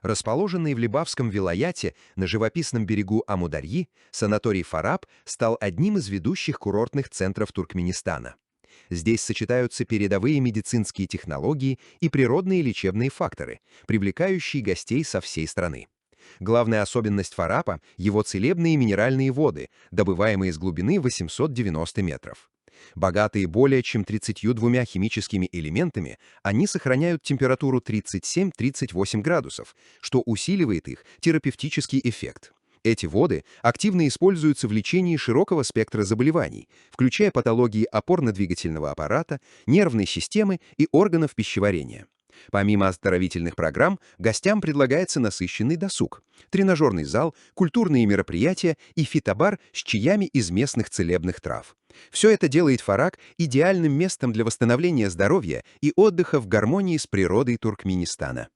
Расположенный в Либавском вилаяте на живописном берегу Амударьи, санаторий Фараб стал одним из ведущих курортных центров Туркменистана. Здесь сочетаются передовые медицинские технологии и природные лечебные факторы, привлекающие гостей со всей страны. Главная особенность Фарапа — его целебные минеральные воды, добываемые с глубины 890 метров. Богатые более чем 32 химическими элементами, они сохраняют температуру 37-38 градусов, что усиливает их терапевтический эффект. Эти воды активно используются в лечении широкого спектра заболеваний, включая патологии опорно-двигательного аппарата, нервной системы и органов пищеварения. Помимо оздоровительных программ, гостям предлагается насыщенный досуг, тренажерный зал, культурные мероприятия и фитобар с чаями из местных целебных трав. Все это делает Фарак идеальным местом для восстановления здоровья и отдыха в гармонии с природой Туркменистана.